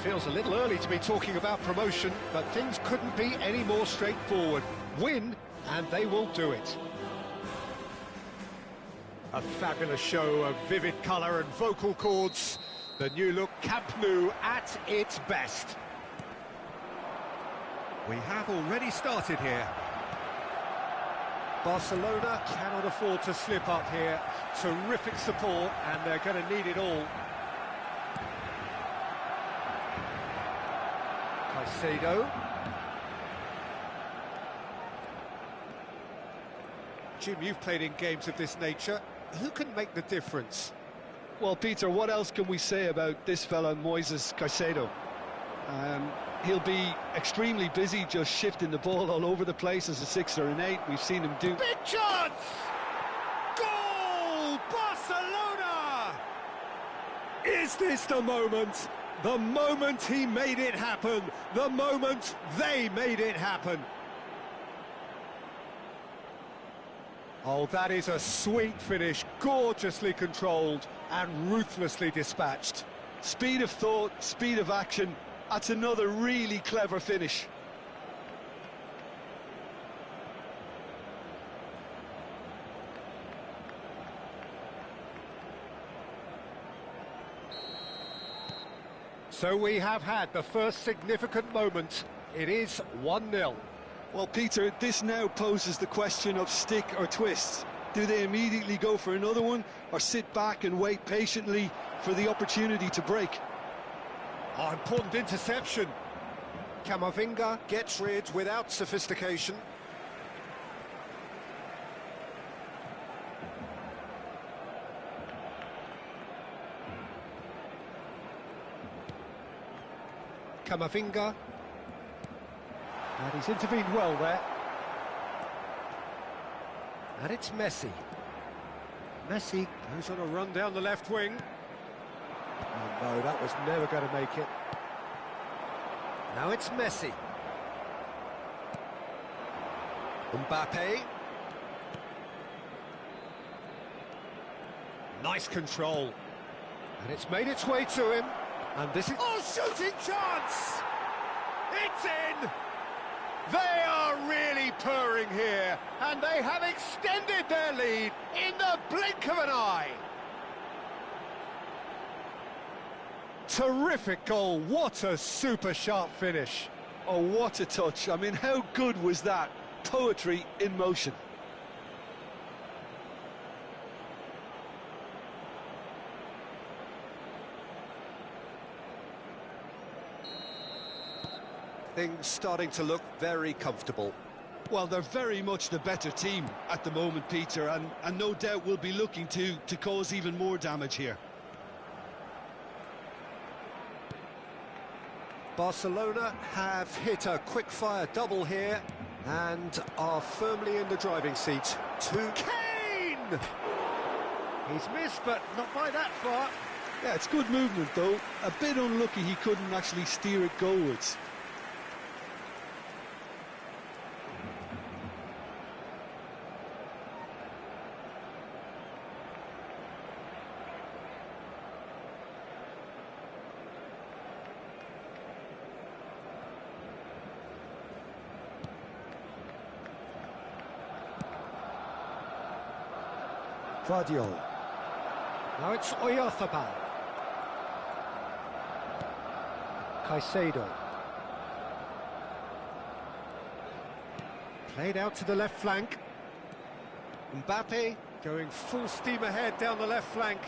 feels a little early to be talking about promotion, but things couldn't be any more straightforward. Win, and they will do it. A fabulous show of vivid colour and vocal cords. The new look Camp Nou at its best. We have already started here. Barcelona cannot afford to slip up here. Terrific support, and they're going to need it all. Caicedo. Jim, you've played in games of this nature. Who can make the difference? Well, Peter, what else can we say about this fella, Moises Caicedo? He'll be extremely busy just shifting the ball all over the place as a 6 or an 8. We've seen him do... Big chance! Goal! Barcelona! Is this the moment? The moment he made it happen. The moment they made it happen. Oh, that is a sweet finish, gorgeously controlled and ruthlessly dispatched. Speed of thought, speed of action. That's another really clever finish. So we have had the first significant moment. It is 1-0. Well, Peter, this now poses the question of stick or twist. Do they immediately go for another one, or sit back and wait patiently for the opportunity to break? Oh, important interception. Camavinga gets rid without sophistication. Camavinga. And he's intervened well there. And it's Messi. Messi goes on a run down the left wing. Oh no, that was never going to make it. Now it's Messi. Mbappe. Nice control. And it's made its way to him. And this is... Oh, shooting chance! It's in! They are really purring here, and they have extended their lead in the blink of an eye. Terrific goal, what a super sharp finish. Oh, what a touch. I mean, how good was that? Poetry in motion. Things starting to look very comfortable. Well, they're very much the better team at the moment, Peter, and no doubt will be looking to cause even more damage here. Barcelona have hit a quick-fire double here and are firmly in the driving seat. To Kane! He's missed, but not by that far. Yeah, it's good movement, though. A bit unlucky he couldn't actually steer it goalwards. Guardiola. Now it's Oyarzabal. Caicedo. Played out to the left flank. Mbappe going full steam ahead down the left flank.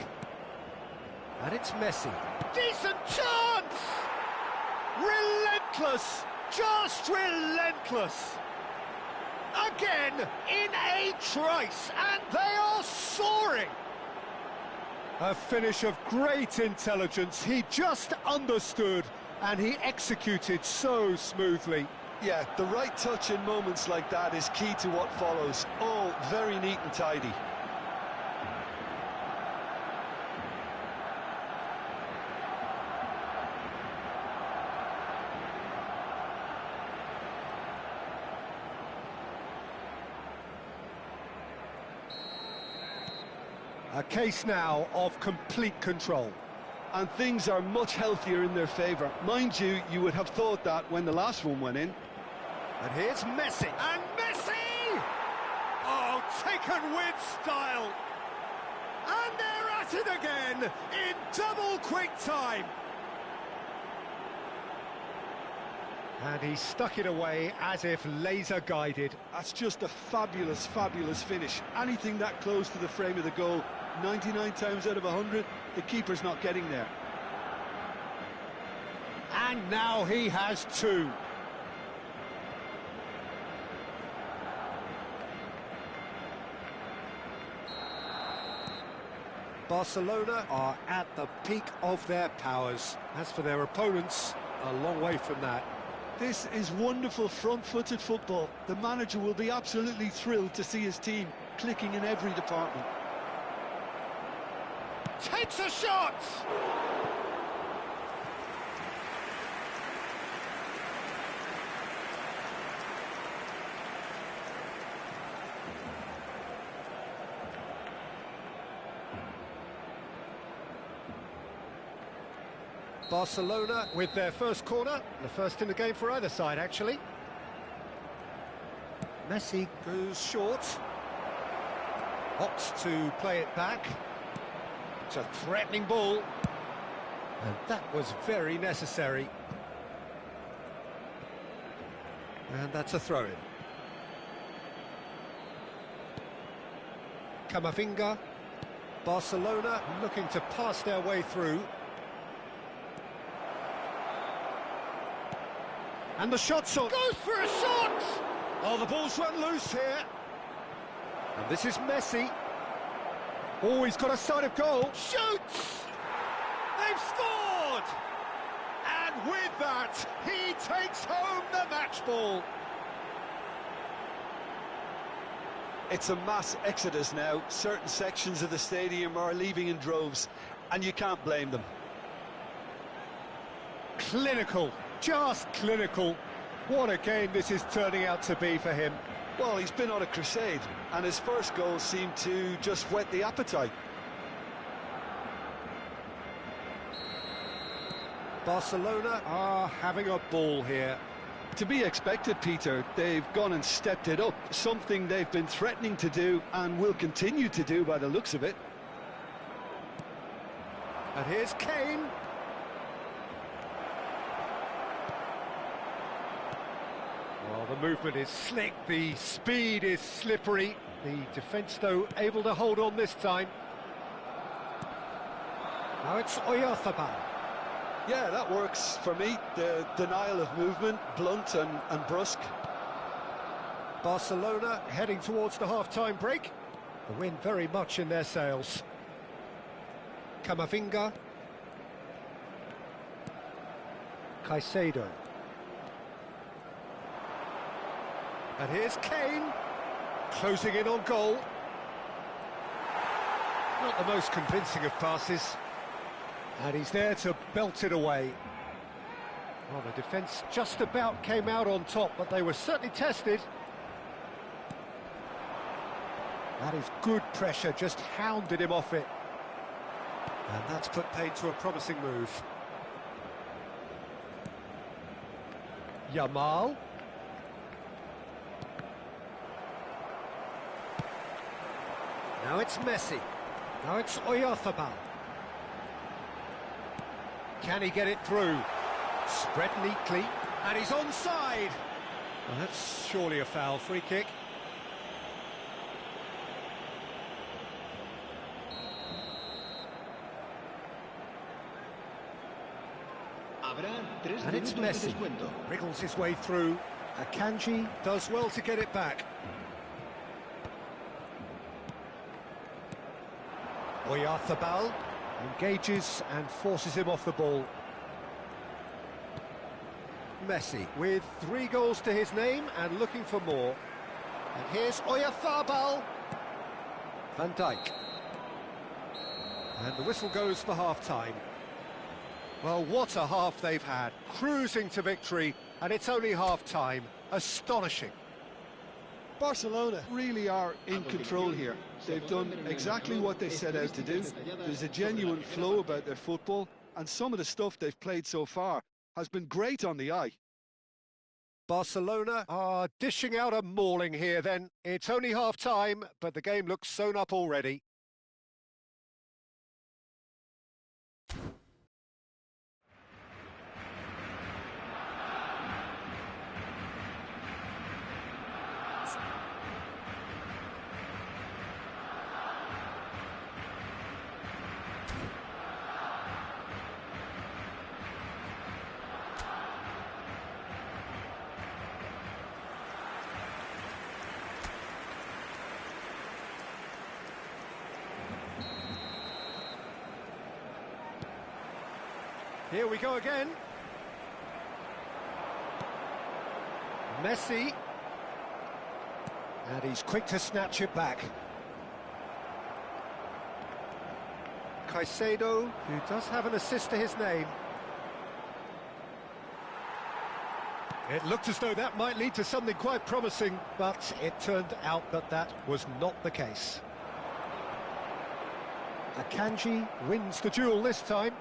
And it's Messi. Decent chance! Relentless! Just relentless! Again, in a trice, and they are soaring! A finish of great intelligence. He just understood, and he executed so smoothly. Yeah, the right touch in moments like that is key to what follows. All very neat and tidy. A case now of complete control. and things are much healthier in their favour. Mind you, you would have thought that when the last one went in. And here's Messi. And Messi! Oh, taken with style. And they're at it again in double quick time. And he stuck it away as if laser guided. That's just a fabulous, fabulous finish. Anything that close to the frame of the goal, 99 times out of 100, the keeper's not getting there. And now he has two. Barcelona are at the peak of their powers. As for their opponents, a long way from that. This is wonderful front-footed football. The manager will be absolutely thrilled to see his team clicking in every department. Takes a shot! Barcelona with their first corner, the first in the game for either side, actually. Messi goes short, opts to play it back. It's a threatening ball, and that was very necessary. And that's a throw-in. Camavinga. Barcelona looking to pass their way through. And the shot's on. Goes for a shot! Oh, the ball's run loose here. And this is Messi. Oh, he's got a sight of goal. Shoots! They've scored! And with that, he takes home the match ball. It's a mass exodus now. Certain sections of the stadium are leaving in droves, and you can't blame them. Clinical. Just clinical. What a game this is turning out to be for him. Well, he's been on a crusade, and his first goal seemed to just whet the appetite. Barcelona are having a ball here. To be expected, Peter. They've gone and stepped it up, something they've been threatening to do and will continue to do by the looks of it. And here's Kane. Well, the movement is slick, the speed is slippery. The defence, though, able to hold on this time. Now it's Oyarzabal. Yeah, that works for me. The denial of movement, blunt and brusque. Barcelona heading towards the half-time break. The wind very much in their sails. Camavinga. Caicedo. And here's Kane, closing in on goal. Not the most convincing of passes. And he's there to belt it away. Well, the defence just about came out on top, but they were certainly tested. That is good pressure, just hounded him off it. And that's put paid to a promising move. Yamal. Now it's Messi. Now it's Oyarzabal. Can he get it through? Spread neatly, and he's onside. Well, that's surely a foul. Free kick. And it's Messi. Wriggles his way through. Akanji does well to get it back. Oyarzabal engages and forces him off the ball. Messi with 3 goals to his name and looking for more. And here's Oyarzabal. Van Dijk. And the whistle goes for half-time. Well, what a half they've had. Cruising to victory, and it's only half-time. Astonishing. Barcelona really are in control here. They've done exactly what they set out to do. There's a genuine flow about their football, and some of the stuff they've played so far has been great on the eye. Barcelona are dishing out a mauling here then. It's only half-time, but the game looks sewn up already. Here we go again. Messi. And he's quick to snatch it back. Caicedo, who does have an assist to his name. It looked as though that might lead to something quite promising, but it turned out that that was not the case. Akanji wins the duel this time.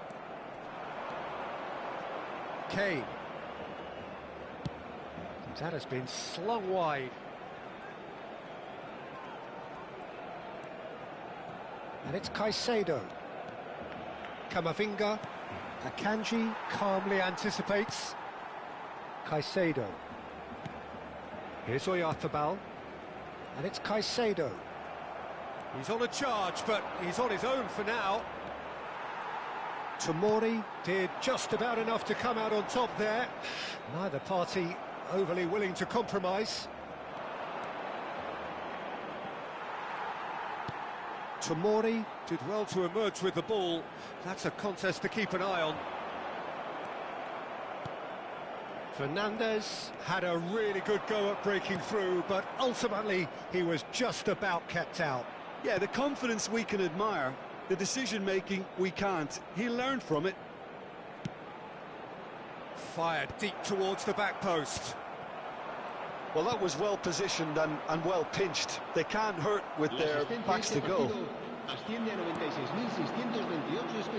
Kane. That has been slung wide. And it's Caicedo. Camavinga. Akanji calmly anticipates. Caicedo. Here's Efootball. And it's Caicedo. He's on a charge, but he's on his own for now. Tomori did just about enough to come out on top there. Neither party overly willing to compromise. Tomori did well to emerge with the ball. That's a contest to keep an eye on. Fernandes had a really good go at breaking through, but ultimately he was just about kept out. Yeah, the confidence we can admire. The decision-making, we can't. He learned from it. Fired deep towards the back post. Well, that was well positioned and well pinched. They can't hurt with their backs to goal.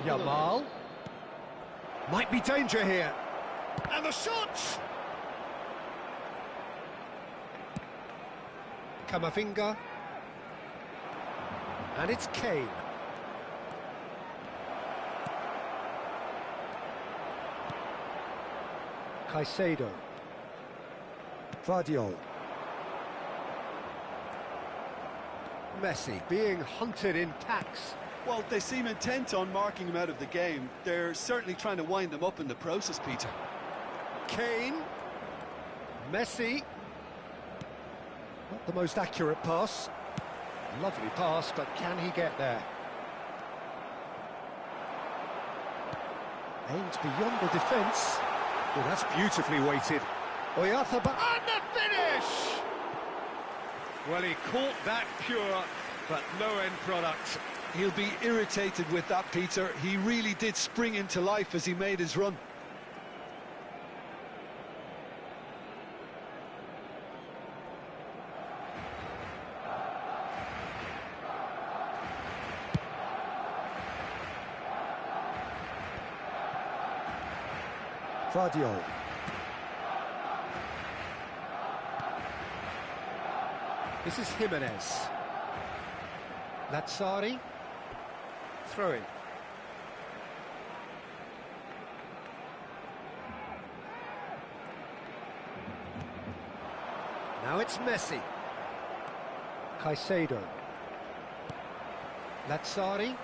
Yamal. Might be danger here. And the shot! Camavinga. And it's Kane. Caicedo. Vardiol. Messi being hunted in packs. Well, they seem intent on marking him out of the game. They're certainly trying to wind them up in the process, Peter. Kane. Messi. Not the most accurate pass. Lovely pass, but can he get there? Aims beyond the defence. Oh, that's beautifully weighted. Oyarzabal, and the finish! Well, he caught that pure, but no end product. He'll be irritated with that, Peter. He really did spring into life as he made his run. Vardiol. This is Jimenez. Lazzari. Throw in. Now it's Messi. Caicedo. Lazzari.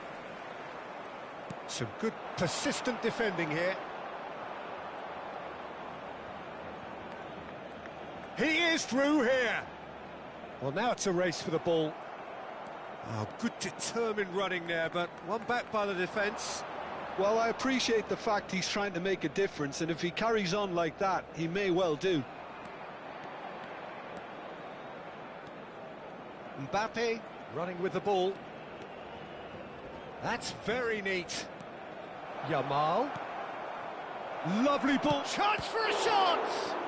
Some good persistent defending here. He is through here. Well, now it's a race for the ball. Oh, good determined running there, but one back by the defence. Well, I appreciate the fact he's trying to make a difference, and if he carries on like that, he may well do. Mbappe running with the ball. That's very neat. Yamal. Lovely ball. Chance for a shot!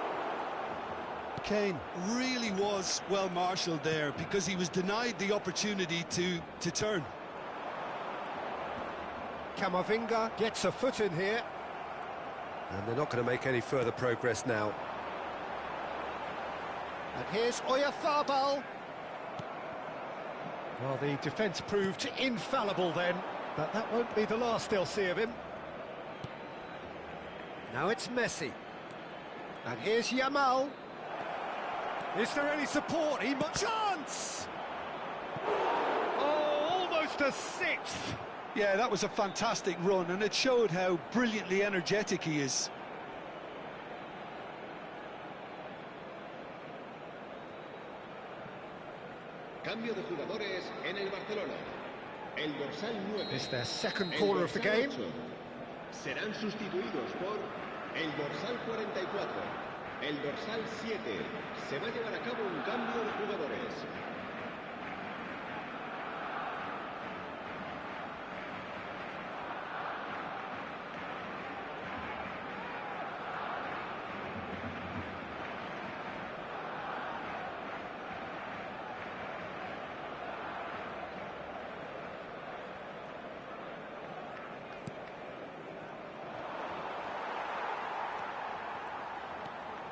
Kane really was well marshalled there because he was denied the opportunity to turn. Camavinga gets a foot in here. And they're not going to make any further progress now. And here's Oyarzabal. Well, the defence proved infallible then, but that won't be the last they'll see of him. Now it's Messi. And here's Yamal. Is there any support? He must... Chance! Oh, almost a sixth. Yeah, that was a fantastic run, and it showed how brilliantly energetic he is. Cambio de jugadores en el Barcelona. El dorsal 9. It's their second corner of the game. 8. Serán sustituidos por el dorsal 44. El dorsal 7. Se va a llevar a cabo un cambio de jugadores.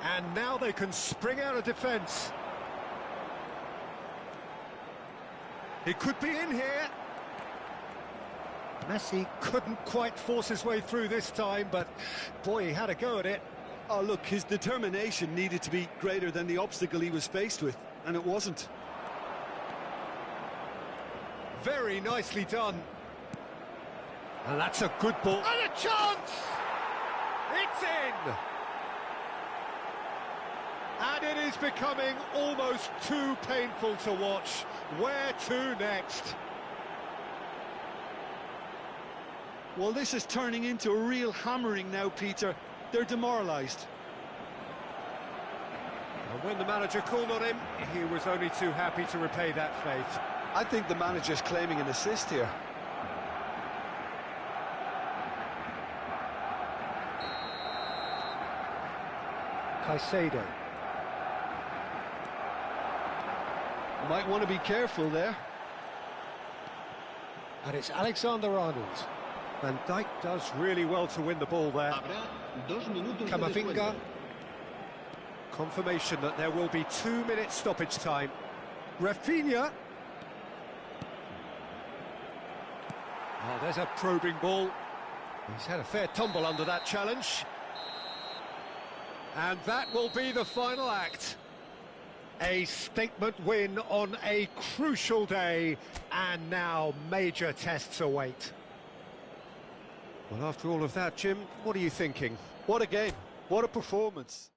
And now they can spring out of defence. He could be in here. Messi couldn't quite force his way through this time, but boy, he had a go at it. Oh, look, his determination needed to be greater than the obstacle he was faced with, and it wasn't. Very nicely done. And that's a good ball. And a chance! It's in! And it is becoming almost too painful to watch. Where to next? Well, this is turning into a real hammering now, Peter. They're demoralised. And when the manager called on him, he was only too happy to repay that faith. I think the manager's claiming an assist here. Caicedo. Might want to be careful there. And it's Alexander-Arnold. Van Dijk does really well to win the ball there. Camavinga. Confirmation that there will be 2 minutes stoppage time. Rafinha. Oh, there's a probing ball. He's had a fair tumble under that challenge. And that will be the final act. A statement win on a crucial day, and now major tests await. Well, after all of that, Jim, what are you thinking? What a game, what a performance.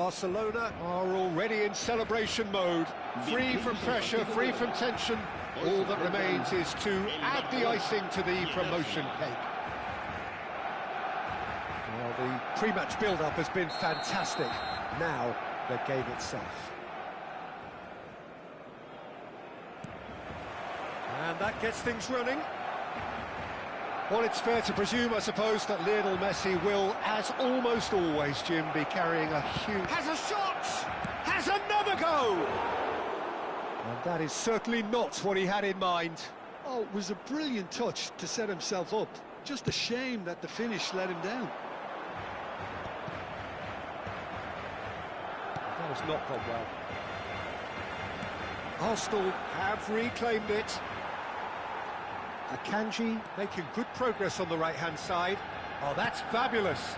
Barcelona are already in celebration mode. Free from pressure, free from tension. All that remains is to add the icing to the promotion cake. Well, the pre-match build-up has been fantastic. Now, the game itself. And that gets things running. Well, it's fair to presume, I suppose, that Lionel Messi will, as almost always, Jim, be carrying a huge... Has a shot! Has another go! And that is certainly not what he had in mind. Oh, it was a brilliant touch to set himself up. Just a shame that the finish let him down. That has not gone well. Arsenal have reclaimed it. Akanji making good progress on the right-hand side. Oh, that's fabulous.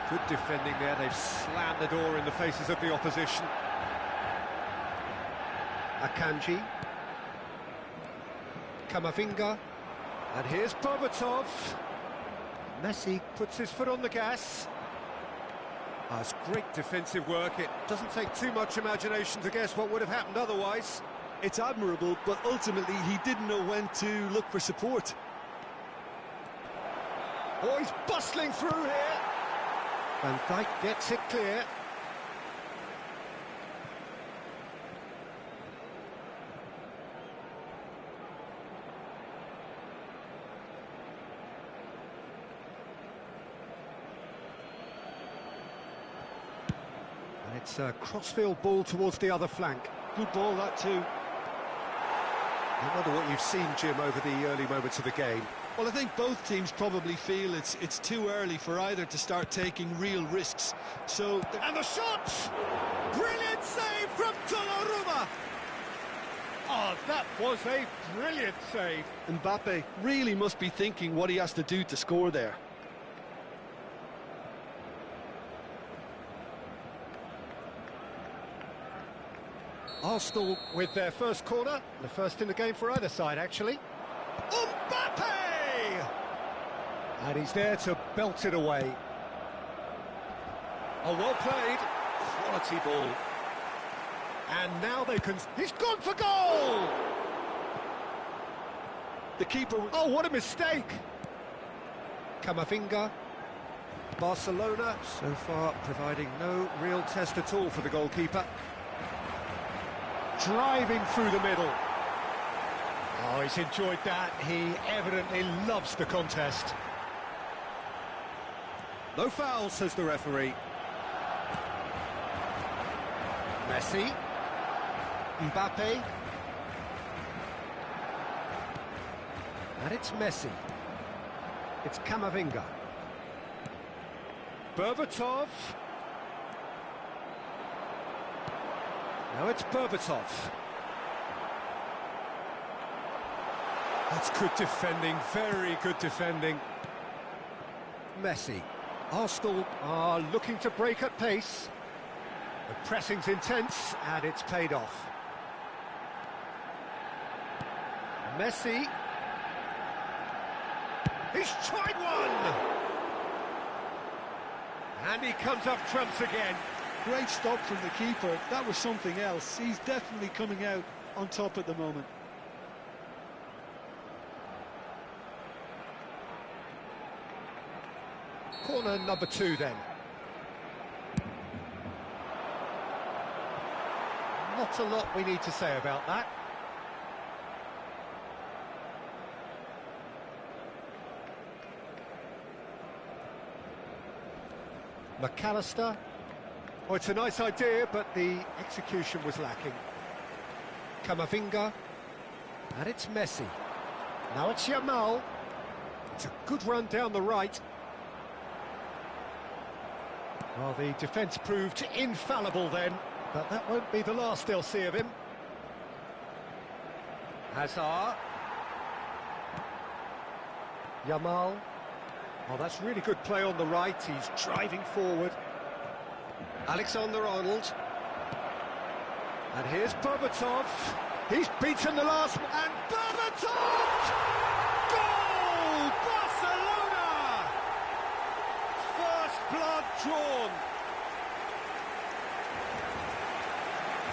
Good defending there. They've slammed the door in the faces of the opposition. Akanji. Kamavinga. And here's Berbatov. Messi puts his foot on the gas. Oh, it's great defensive work. It doesn't take too much imagination to guess what would have happened otherwise. It's admirable, but ultimately he didn't know when to look for support. Oh, he's bustling through here. Van Dijk gets it clear. And it's a crossfield ball towards the other flank. Good ball, that too. I wonder what you've seen, Jim, over the early moments of the game. Well, I think both teams probably feel it's too early for either to start taking real risks. So, and the shot! Brilliant save from Donnarumma! Oh, that was a brilliant save. Mbappe really must be thinking what he has to do to score there. Arsenal with their first corner, the first in the game for either side, actually. Mbappe! And he's there to belt it away. Oh, well played. Quality ball. And now they can... He's gone for goal! The keeper... Oh, what a mistake! Kamavinga. Barcelona, so far providing no real test at all for the goalkeeper. Driving through the middle. Oh, he's enjoyed that. He evidently loves the contest. No foul, says the referee. Messi. Mbappe. And it's Messi. It's Kamavinga. Berbatov. Now it's Berbatov. That's good defending, very good defending. Messi. Arsenal are looking to break at pace. The pressing's intense, and it's paid off. Messi. He's tried one! And he comes up trumps again. Great stop from the keeper. That was something else. He's definitely coming out on top at the moment. Corner number 2 then. Not a lot we need to say about that. McAllister. Oh, it's a nice idea, but the execution was lacking. Kamavinga. And it's Messi. Now it's Yamal. It's a good run down the right. Well, the defence proved infallible then, but that won't be the last they'll see of him. Hazard. Yamal. Oh, that's really good play on the right. He's driving forward. Alexander-Arnold. And here's Berbatov. He's beaten the last... And Berbatov! Goal! Barcelona! First blood drawn.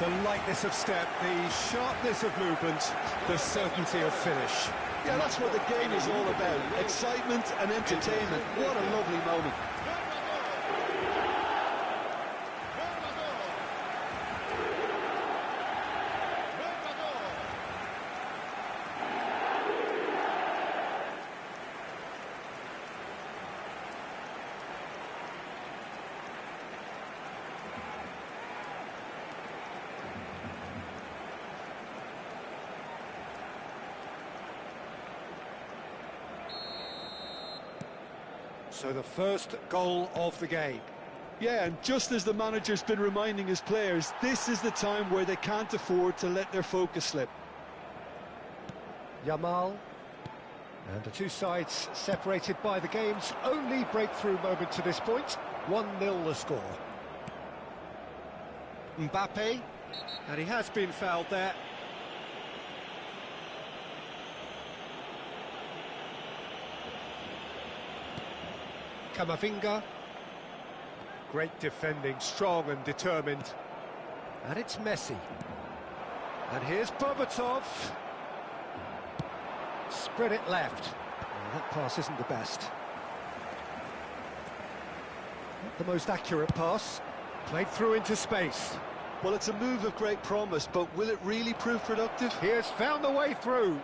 The lightness of step, the sharpness of movement, the certainty of finish. Yeah, that's what the game is all about. Excitement and entertainment. What a lovely moment. So the first goal of the game. Yeah, and just as the manager's been reminding his players, this is the time where they can't afford to let their focus slip. Yamal. And the two sides separated by the game's only breakthrough moment to this point. 1-0 the score. Mbappe. And he has been fouled there. Camavinga. Great defending, strong and determined. And it's Messi. And here's Berbatov. Spread it left. Oh, that pass isn't the best. Not the most accurate pass. Played through into space. Well, it's a move of great promise, but will it really prove productive? He has found the way through.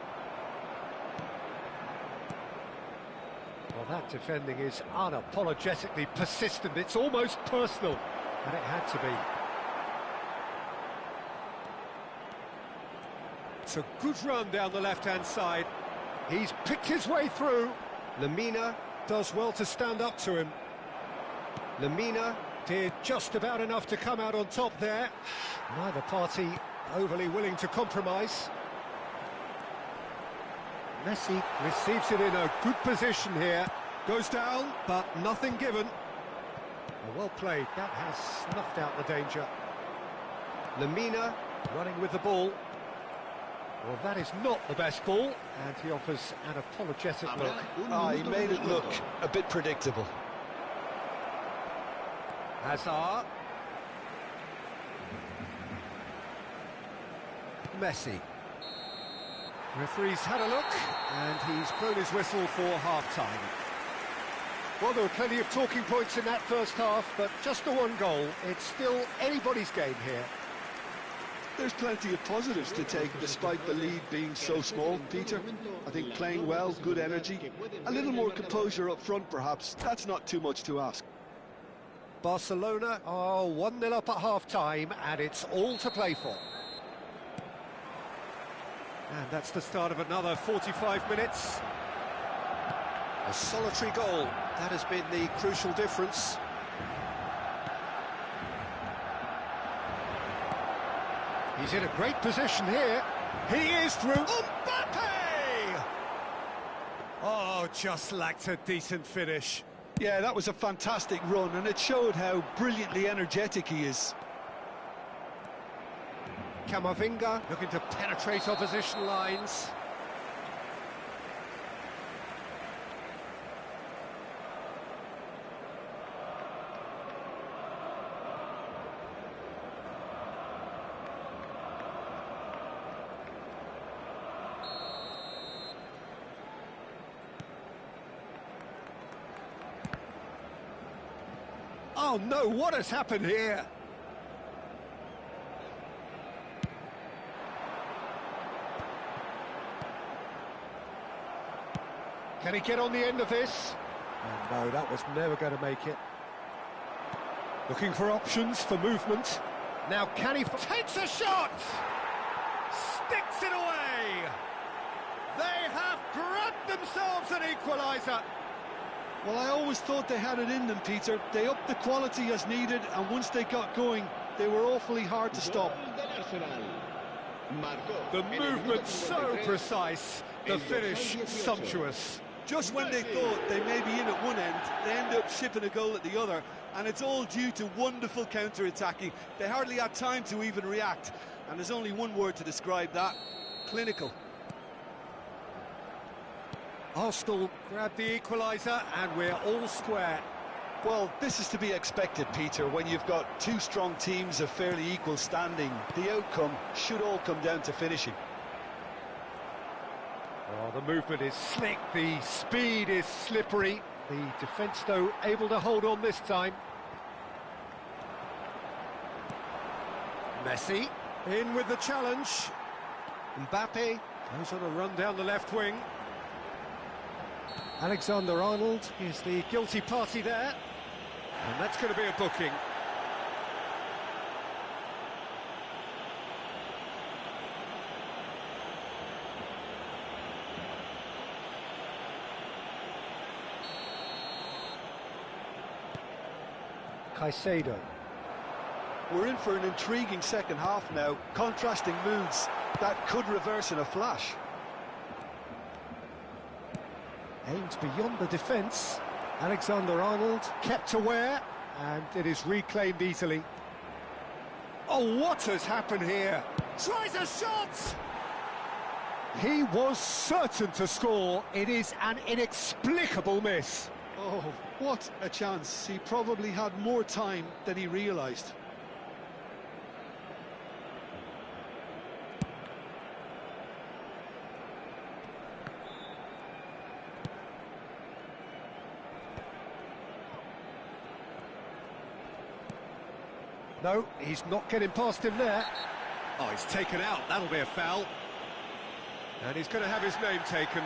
Well, that defending is unapologetically persistent. It's almost personal. And it had to be. It's a good run down the left-hand side. He's picked his way through. Lemina does well to stand up to him. Lemina did just about enough to come out on top there. Neither party overly willing to compromise. Messi receives it in a good position here. Goes down, but nothing given. Well played. That has snuffed out the danger. Lemina running with the ball. Well, that is not the best ball, and he offers an apologetic look. He made it look a bit predictable. Hazard. Messi. Referee's had a look, and he's blown his whistle for half-time. Well, there were plenty of talking points in that first half, but just the one goal. It's still anybody's game here. There's plenty of positives to take, despite the lead being so small, Peter. I think playing well, good energy, a little more composure up front, perhaps. That's not too much to ask. Barcelona are 1-0 up at half-time, and it's all to play for. And that's the start of another 45 minutes. A solitary goal. That has been the crucial difference. He's in a great position here. He is through. Mbappe! Oh, just lacked a decent finish. Yeah, that was a fantastic run, and it showed how brilliantly energetic he is. Camavinga looking to penetrate opposition lines. Oh no, what has happened here? Can he get on the end of this? Oh, no, that was never going to make it. Looking for options for movement. Now can he... Takes a shot! Sticks it away! They have grabbed themselves an equaliser. Well, I always thought they had it in them, Peter. They upped the quality as needed, and once they got going, they were awfully hard to stop. The movement so precise, the finish sumptuous. Just when they thought they may be in at one end, they end up shipping a goal at the other, and it's all due to wonderful counter-attacking. They hardly had time to even react, and there's only one word to describe that: clinical. Arsenal grab the equaliser, and we're all square. Well, this is to be expected, Peter. When you've got two strong teams of fairly equal standing, the outcome should all come down to finishing. Oh, the movement is slick, the speed is slippery. The defence, though, able to hold on this time. Messi, in with the challenge. Mbappe goes on a run down the left wing. Alexander-Arnold is the guilty party there. And that's going to be a booking. Caicedo. We're in for an intriguing second half now, contrasting moods that could reverse in a flash. Aimed beyond the defence. Alexander-Arnold kept aware, and it is reclaimed easily. Oh, what has happened here? Tries a shot! He was certain to score. It is an inexplicable miss. Oh, what a chance. He probably had more time than he realised. No, he's not getting past him there. Oh, he's taken out. That'll be a foul. And he's going to have his name taken.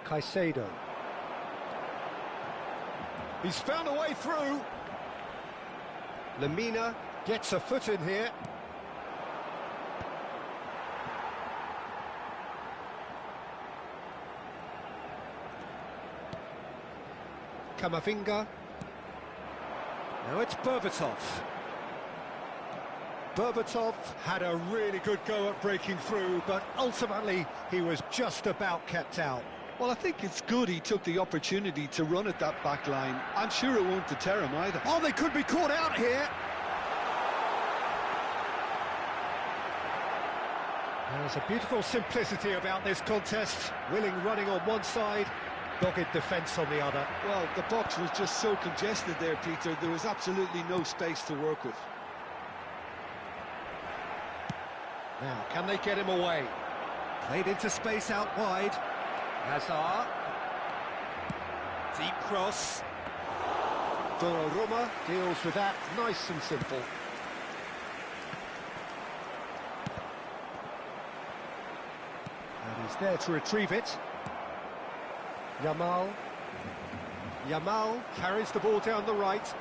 Caicedo. He's found a way through. Lemina gets a foot in here. Camavinga. Now it's Berbatov. Berbatov had a really good go at breaking through, but ultimately he was just about kept out. Well, I think it's good he took the opportunity to run at that back line. I'm sure it won't deter him either. Oh, they could be caught out here. There's a beautiful simplicity about this contest. Willing running on one side, dogged defence on the other. Well, the box was just so congested there, Peter. There was absolutely no space to work with. Now, can they get him away? Played into space out wide. Hazard. Deep cross. Donnarumma deals with that nice and simple. And he's there to retrieve it. Yamal. Yamal carries the ball down the right.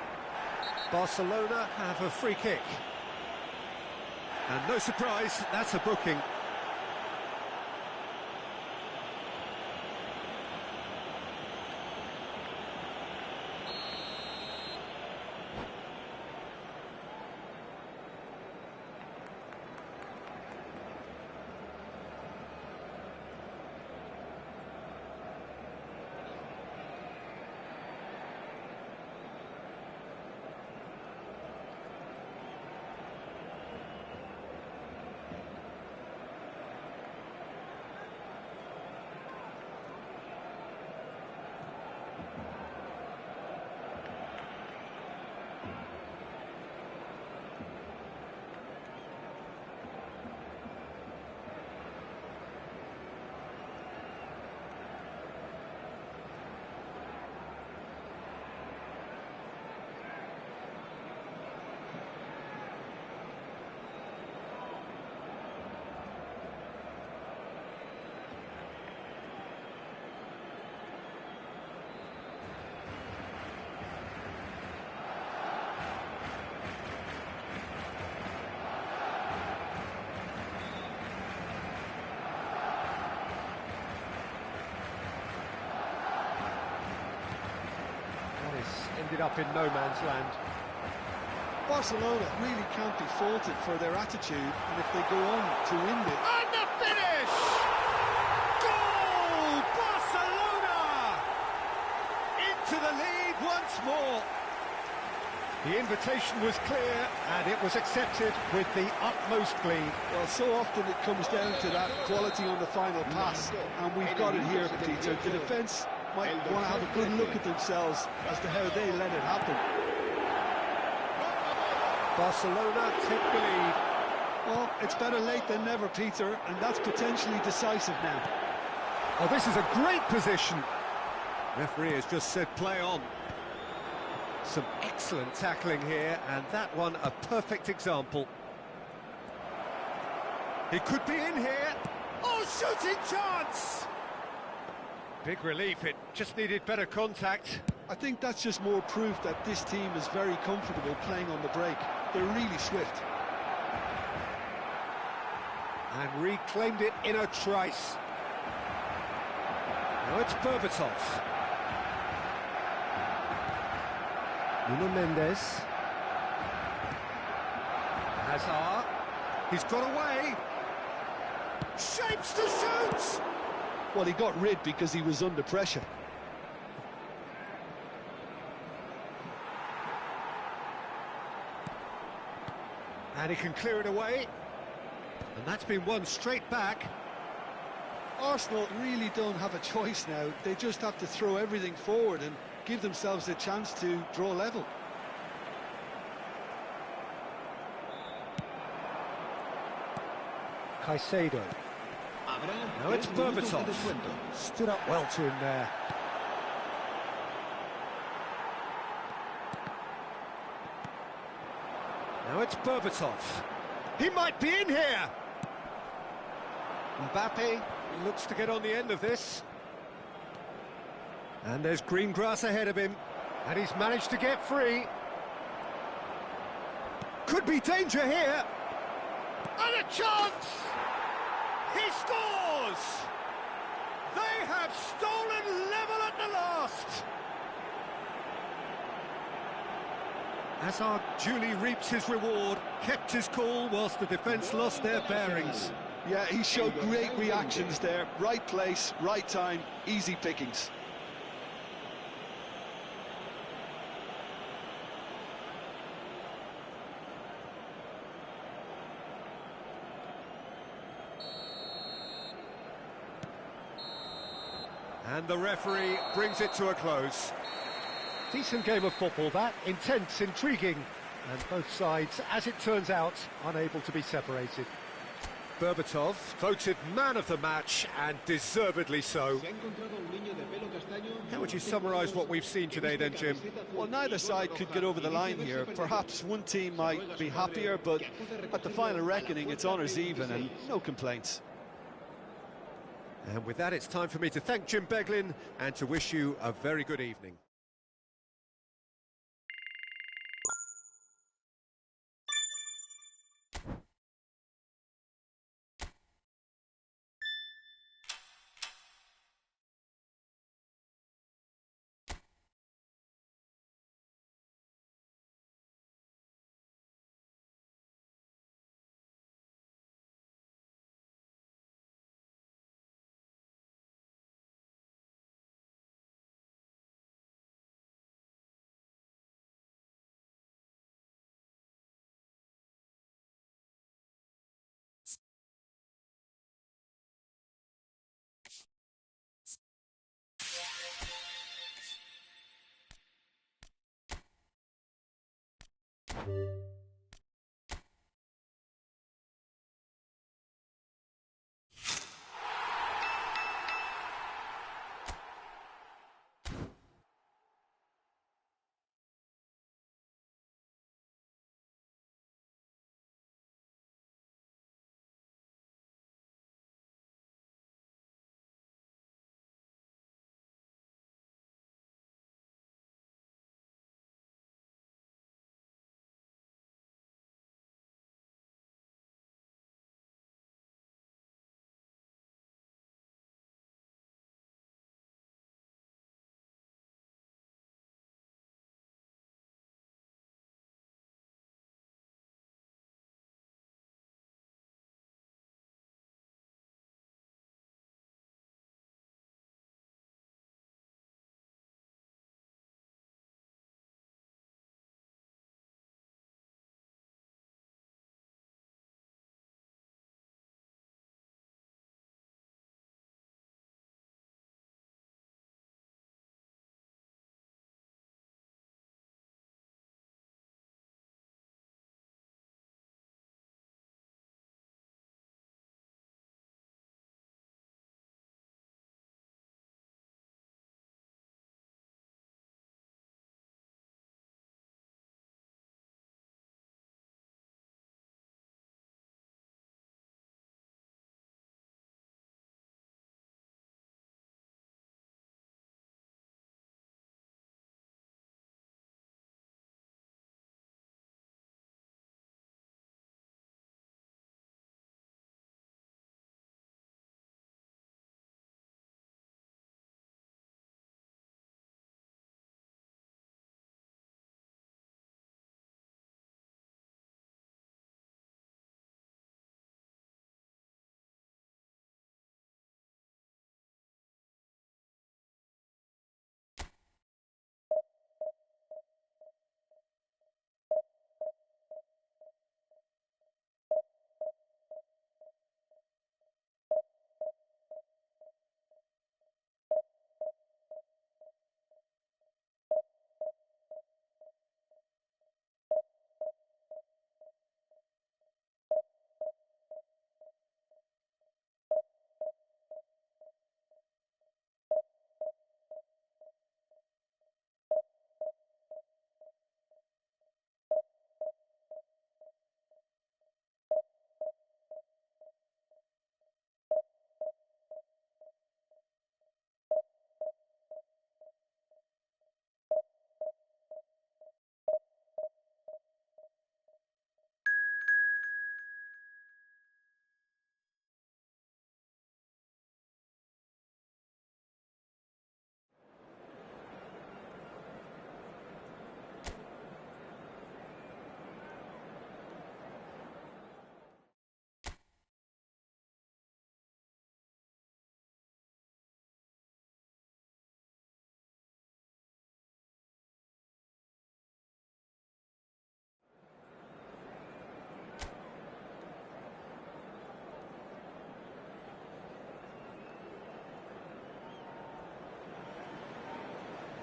Barcelona have a free kick. And no surprise, that's a booking. ended up in no man's land. Barcelona really can't be faulted for their attitude, and if they go on to win it... And the finish! Goal! Barcelona! Into the lead once more. The invitation was clear, and it was accepted with the utmost glee. Well, so often it comes down to that quality on the final pass, and we've got it here, Peter. The defence might want to have a good look at themselves as to how they let it happen. Barcelona take the lead. Well, it's better late than never, Peter, and that's potentially decisive now. Oh, this is a great position. Referee has just said play on. Some excellent tackling here, and that one a perfect example. He could be in here. Oh, shooting chance! Big relief, it just needed better contact. I think that's just more proof that this team is very comfortable playing on the break. They're really swift. And reclaimed it in a trice. Now it's Berbatov. Nuno Mendes. Hazard. He's got away. Shapes to shoot! Well, he got rid because he was under pressure. And he can clear it away. And that's been won straight back. Arsenal really don't have a choice now. They just have to throw everything forward and give themselves a chance to draw level. Caicedo. Now it's Berbatov. Stood up well to him there. Now it's Berbatov. He might be in here. Mbappe looks to get on the end of this. And there's green grass ahead of him. And he's managed to get free. Could be danger here. And a chance! He scores! They have stolen level at the last! Hazard duly reaps his reward, kept his cool whilst the defence lost their bearings. Yeah, he showed great reactions there. Right place, right time, easy pickings. And the referee brings it to a close. Decent game of football, that. Intense, intriguing. And both sides, as it turns out, unable to be separated. Berbatov, voted man of the match, and deservedly so. How would you summarise what we've seen today then, Jim? Well, neither side could get over the line here. Perhaps one team might be happier, but at the final reckoning, it's honours even and no complaints. And with that, it's time for me to thank Jim Beglin and to wish you a very good evening.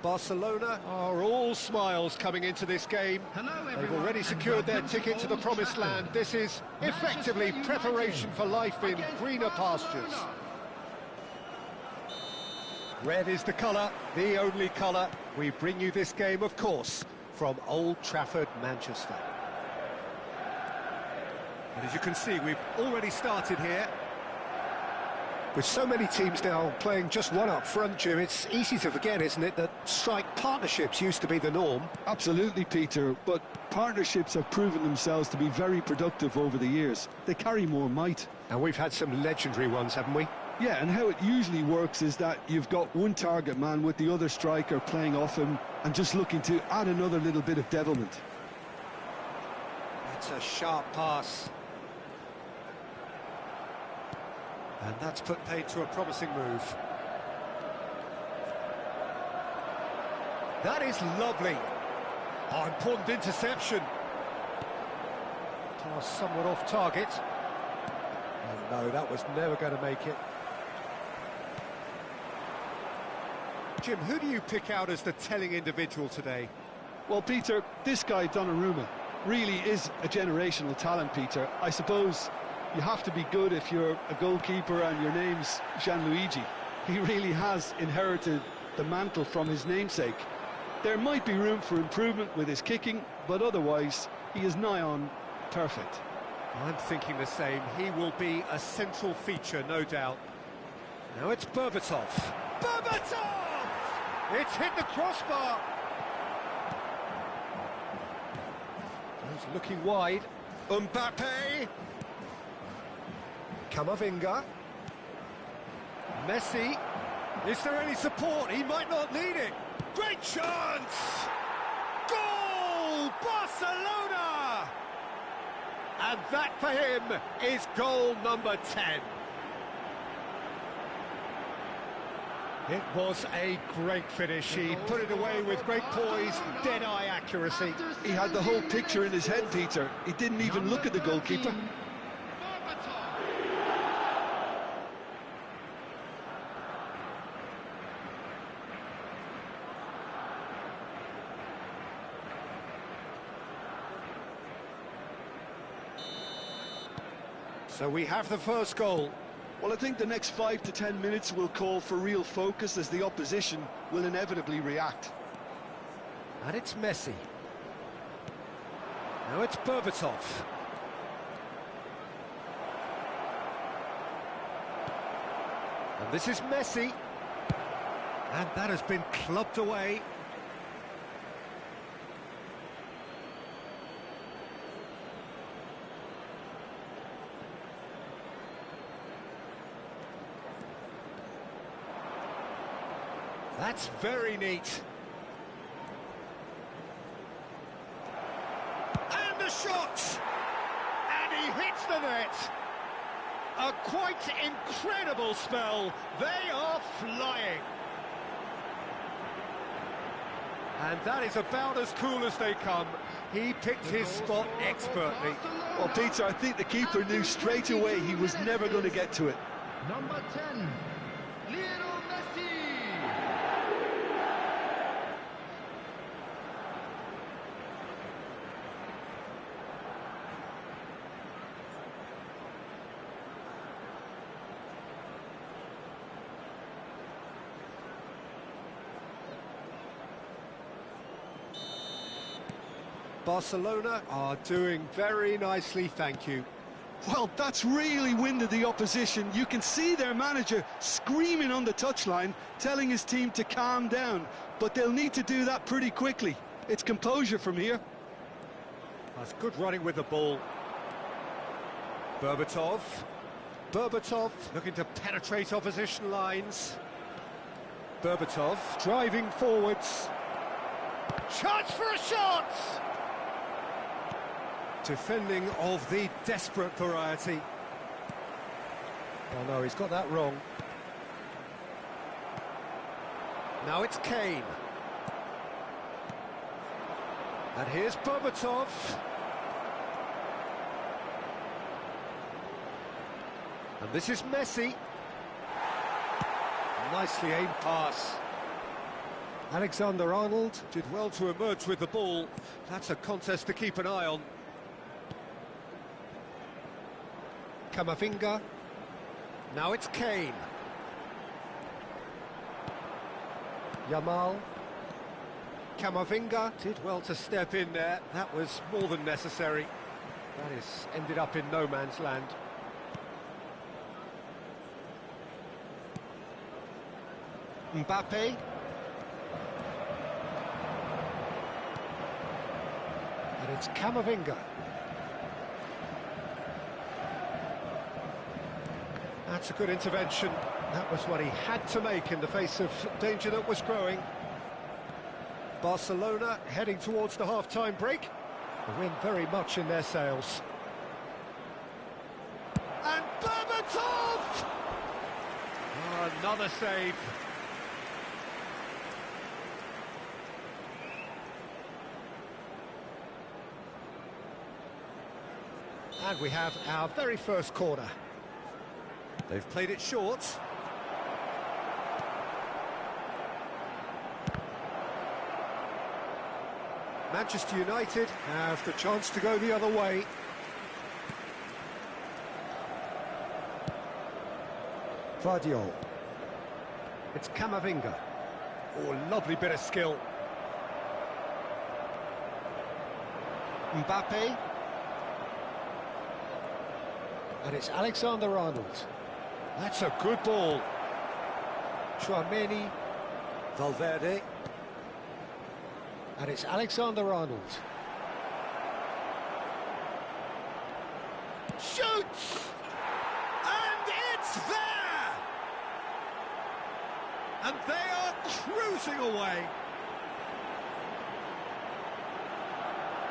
Barcelona are all smiles coming into this game. They've already secured their ticket to the promised land. This is effectively preparation for life in greener pastures. Red is the colour, the only colour. We bring you this game, of course, from Old Trafford, Manchester. And as you can see, we've already started here. With so many teams now playing just one up front, Jim, it's easy to forget, isn't it, that strike partnerships used to be the norm? Absolutely, Peter, but partnerships have proven themselves to be very productive over the years. They carry more might. And we've had some legendary ones, haven't we? Yeah, and how it usually works is that you've got one target man with the other striker playing off him and just looking to add another little bit of devilment. That's a sharp pass. And that's put paid to a promising move. That is lovely. Oh, important interception. Pass somewhat off target. Oh no, that was never going to make it. Jim, who do you pick out as the telling individual today? Well, Peter, this guy, Donnarumma, really is a generational talent, Peter. I suppose you have to be good if you're a goalkeeper and your name's Gianluigi. He really has inherited the mantle from his namesake. There might be room for improvement with his kicking, but otherwise, he is nigh on perfect. I'm thinking the same. He will be a central feature, no doubt. Now it's Berbatov. Berbatov! It's hit the crossbar. He's looking wide. Mbappe. Camavinga. Messi. Is there any support? He might not need it. Great chance! Goal! Barcelona! And that for him is goal number 10. It was a great finish. He put it away with great poise, dead-eye accuracy. He had the whole picture in his head, Peter. He didn't even look at the goalkeeper. So we have the first goal. Well, I think the next 5 to 10 minutes will call for real focus as the opposition will inevitably react. And it's Messi. Now it's Berbatov. And this is Messi. And that has been clubbed away. That's very neat. And the shot! And he hits the net. A quite incredible spell. They are flying. And that is about as cool as they come. He picked his spot expertly. Well, Peter, I think the keeper knew straight away he was never going to get to it. Number 10, Lionel Messi. Barcelona are doing very nicely, thank you. Well, that's really winded the opposition. You can see their manager screaming on the touchline, telling his team to calm down. But they'll need to do that pretty quickly. It's composure from here. That's good running with the ball. Berbatov. Berbatov looking to penetrate opposition lines. Berbatov driving forwards. Chance for a shot! Defending of the desperate variety. Oh no, he's got that wrong. Now it's Kane. And here's Berbatov. And this is Messi. Nicely aimed pass. Alexander-Arnold did well to emerge with the ball. That's a contest to keep an eye on. Camavinga. Now it's Kane. Yamal. Camavinga did well to step in there. That was more than necessary. That is ended up in no man's land. Mbappe. And it's Camavinga. That's a good intervention. That was what he had to make in the face of danger that was growing. Barcelona heading towards the half-time break. The wind very much in their sails. And Berbatov! Oh, another save. And we have our very first corner. They've played it short. Manchester United have the chance to go the other way. Vardiol. It's Camavinga. Oh, lovely bit of skill. Mbappe. And it's Alexander-Arnold. That's a good ball. Chouameni. Valverde. And it's Alexander-Arnold. Shoots! And it's there! And they are cruising away.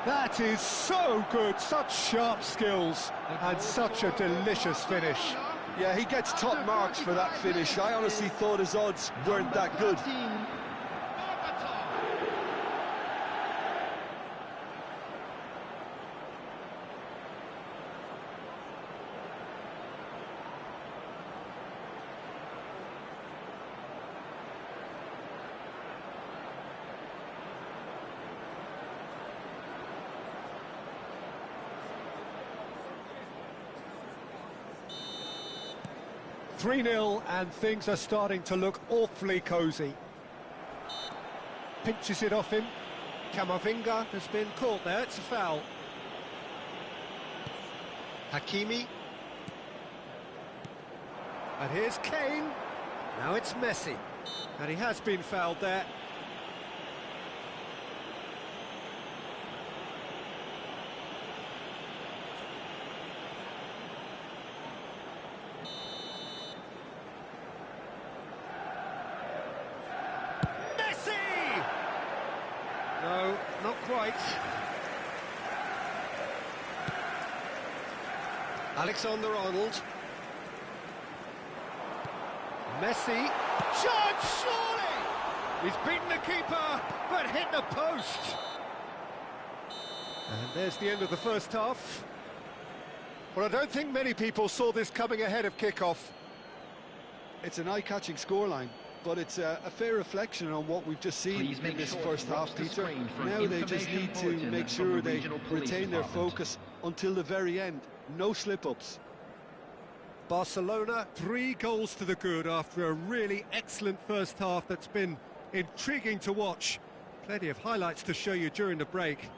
That is so good, such sharp skills, and such a delicious finish. Yeah, he gets top marks for that finish. I honestly thought his odds weren't that good. Three-0, and things are starting to look awfully cosy. Pinches it off him. Camavinga has been caught there, it's a foul. Hakimi. And here's Kane. Now it's Messi. And he has been fouled there. No, not quite. Alexander-Arnold. Messi. Shot, surely! He's beaten the keeper, but hit the post. And there's the end of the first half. Well, I don't think many people saw this coming ahead of kick-off. It's an eye-catching scoreline, but it's a fair reflection on what we've just seen in this first half, Peter. Now they just need to make sure they retain their focus until the very end. No slip-ups. Barcelona, 3 goals to the good after a really excellent first half that's been intriguing to watch. Plenty of highlights to show you during the break.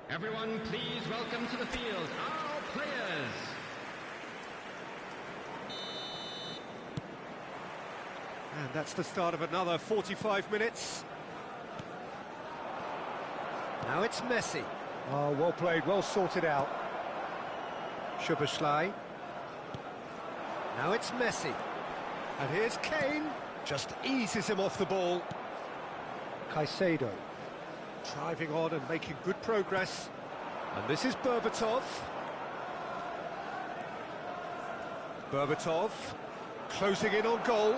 Everyone, please welcome to the field our players. And that's the start of another 45 minutes. Now it's Messi. Oh, well played, well sorted out. Szoboszlai. Now it's Messi. And here's Kane. Just eases him off the ball. Caicedo. Driving on and making good progress. And this is Berbatov. Berbatov closing in on goal.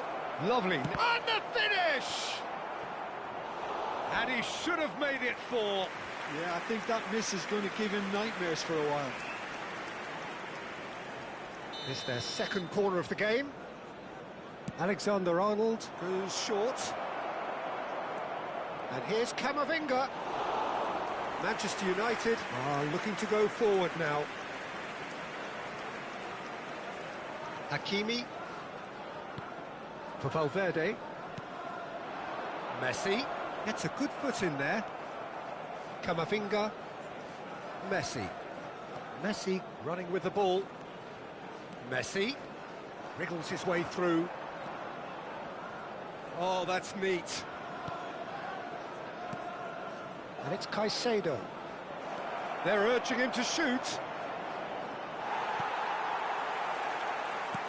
Lovely. And the finish! And he should have made it 4. Yeah, I think that miss is going to give him nightmares for a while. It's their second corner of the game. Alexander-Arnold goes short. And here's Camavinga. Manchester United are looking to go forward now. Hakimi. For Valverde. Messi. Gets a good foot in there. Camavinga. Messi. Messi running with the ball. Messi. Wriggles his way through. Oh, that's neat. And it's Caicedo. They're urging him to shoot.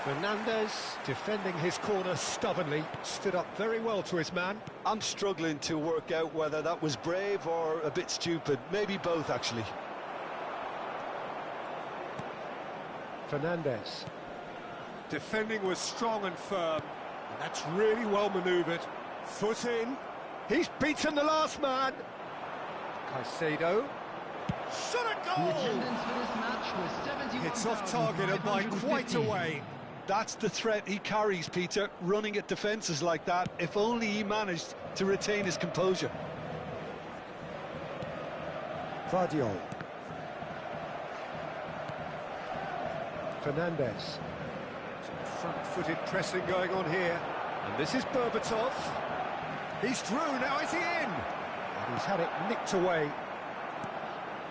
Fernandez, defending his corner stubbornly, stood up very well to his man. I'm struggling to work out whether that was brave or a bit stupid. Maybe both, actually. Fernandez. Defending was strong and firm, and that's really well manoeuvred. Foot in. He's beaten the last man. Caicedo. Shot a The goal! attendance for this match was It's off target and by quite a way. That's the threat he carries, Peter, running at defences like that. If only he managed to retain his composure. Vardiol. Fernandez. Some front-footed pressing going on here. And this is Berbatov. He's through, now is he in? And he's had it nicked away.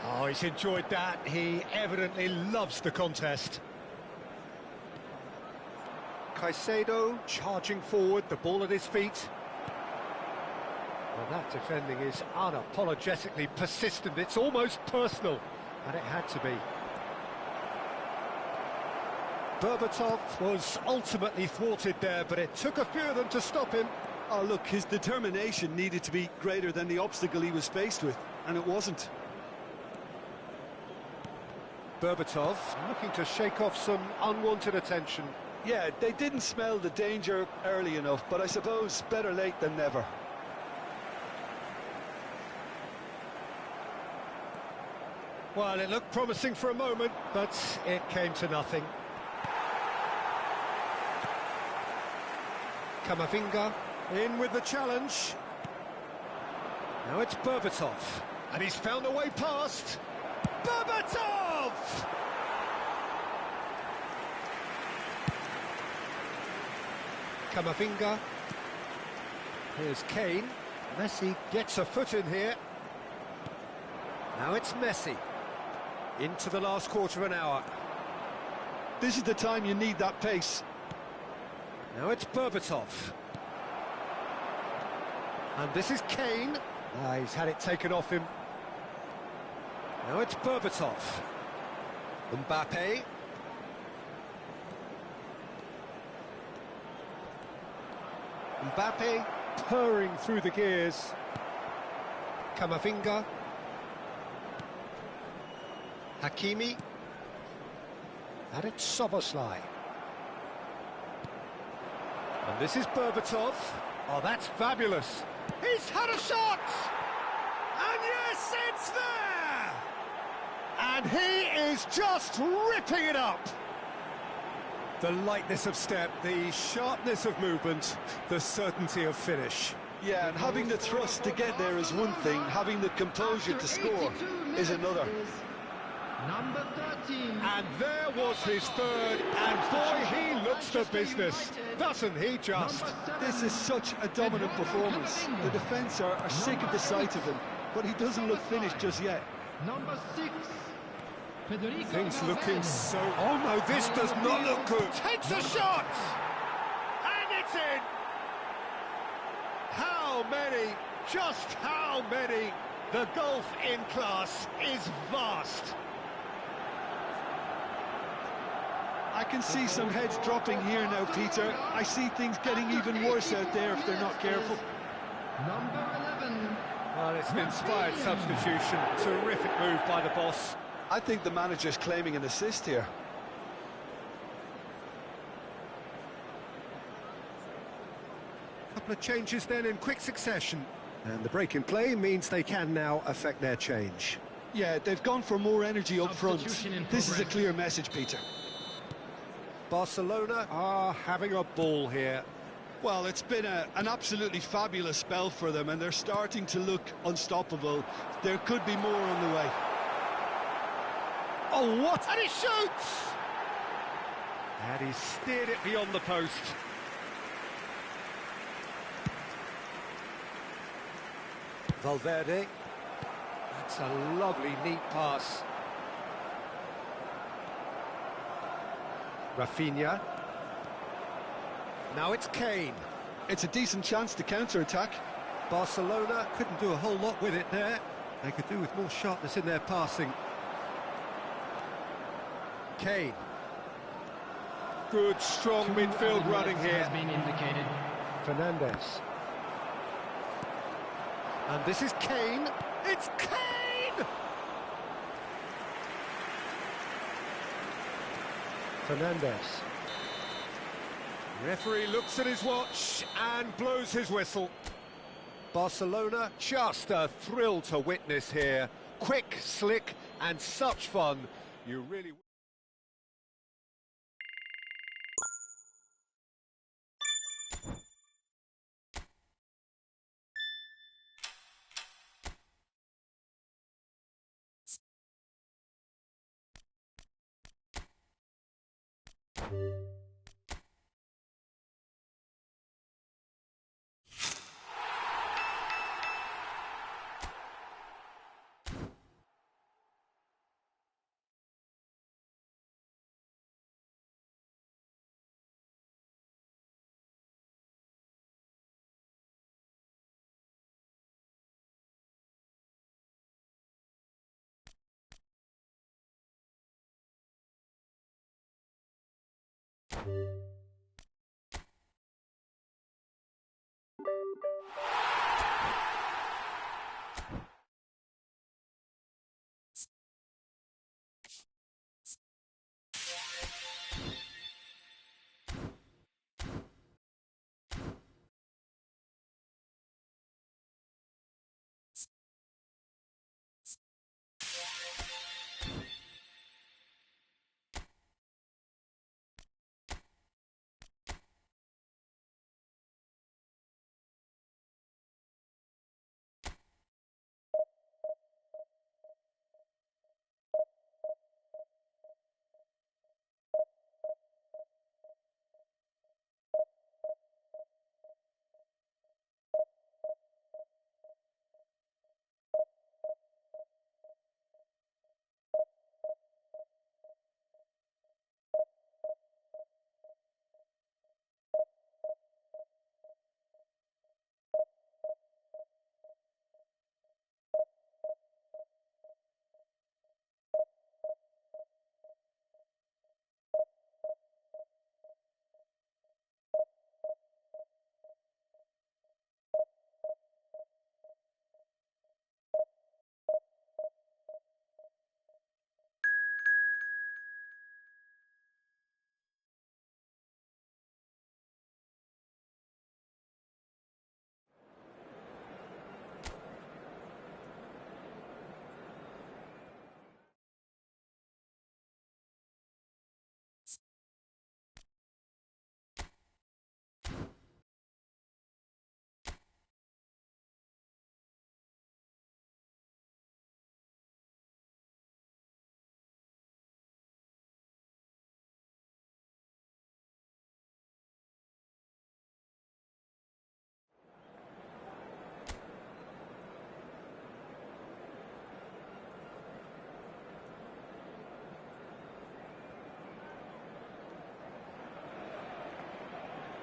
Oh, he's enjoyed that. He evidently loves the contest. Caicedo charging forward, the ball at his feet. Well, that defending is unapologetically persistent. It's almost personal, and it had to be. Berbatov was ultimately thwarted there, but it took a few of them to stop him. Oh, look, his determination needed to be greater than the obstacle he was faced with, and it wasn't. Berbatov looking to shake off some unwanted attention. Yeah, they didn't smell the danger early enough, but I suppose better late than never. Well, it looked promising for a moment, but it came to nothing. Camavinga in with the challenge. Now it's Berbatov, and he's found a way past. Berbatov! Camavinga. Here's Kane. Messi gets a foot in here. Now it's Messi. Into the last quarter of an hour. This is the time you need that pace. Now it's Berbatov. And this is Kane. He's had it taken off him. Now it's Berbatov. Mbappe. Mbappe purring through the gears. Camavinga. Hakimi. And it's Soboslai. And this is Berbatov. Oh, that's fabulous. He's had a shot! And yes, it's there! And he is just ripping it up. The lightness of step, the sharpness of movement, the certainty of finish. Yeah, and having the thrust to get there is one thing, having the composure to score is another. Number 13. And there was his third, and boy, he looks the business, doesn't he just? This is such a dominant performance. The defence are sick of the sight of him, but he doesn't look finished just yet. Number 6. Things looking so... Oh no, this does not look good. Takes a shot! And it's in! How many, just how many? The gulf in class is vast. I can see some heads dropping here now, Peter. I see things getting even worse out there if they're not careful. Number 11. Well, it's an inspired substitution. Terrific move by the boss. I think the manager's claiming an assist here. couple of changes then in quick succession. And the break in play means they can now affect their change. Yeah, they've gone for more energy up front. Substitution in This is a progress. clear message, Peter. Barcelona are having a ball here. Well, it's been an absolutely fabulous spell for them, and they're starting to look unstoppable. There could be more on the way. Oh, what? And he shoots! And he steered it beyond the post. Valverde. That's a lovely, neat pass. Rafinha. Now it's Kane. It's a decent chance to counter-attack. Barcelona couldn't do a whole lot with it there. They could do with more sharpness in their passing. Kane. Good, strong midfield running here. Has been indicated. Fernandes. And this is Kane. It's Kane! Fernandes. Referee looks at his watch and blows his whistle. Barcelona, just a thrill to witness here. Quick, slick, and such fun. You really...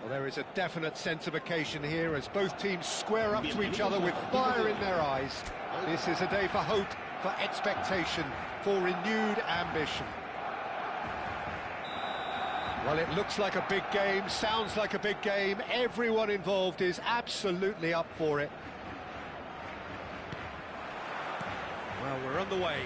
Well, there is a definite sense of occasion here as both teams square up to each other with fire in their eyes. This is a day for hope, for expectation, for renewed ambition. Well, it looks like a big game, sounds like a big game. Everyone involved is absolutely up for it. Well, we're on the way.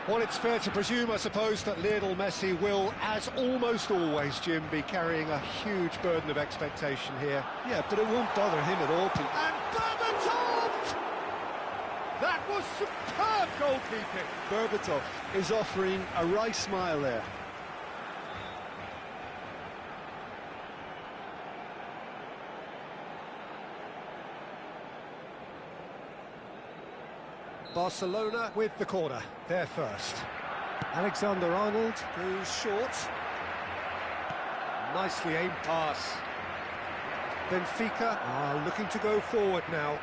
Well, it's fair to presume, I suppose, that Lionel Messi will, as almost always, Jim, be carrying a huge burden of expectation here. Yeah, but it won't bother him at all. And Berbatov! That was superb goalkeeping. Berbatov is offering a wry smile there. Barcelona with the corner, there first. Alexander-Arnold goes short. Nicely aimed pass. Benfica are looking to go forward now.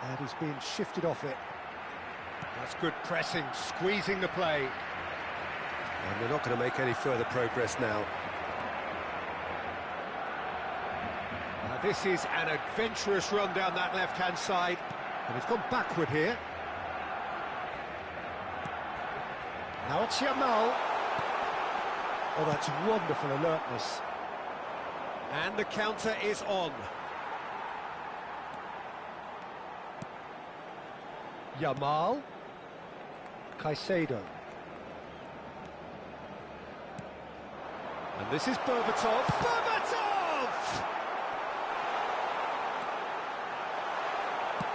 That is being shifted off it. That's good pressing, squeezing the play. And they're not going to make any further progress now. This is an adventurous run down that left-hand side. And it's gone backward here. Now it's Yamal. Oh, that's wonderful alertness. And the counter is on. Yamal. Caicedo. And this is Berbatov. Berbatov!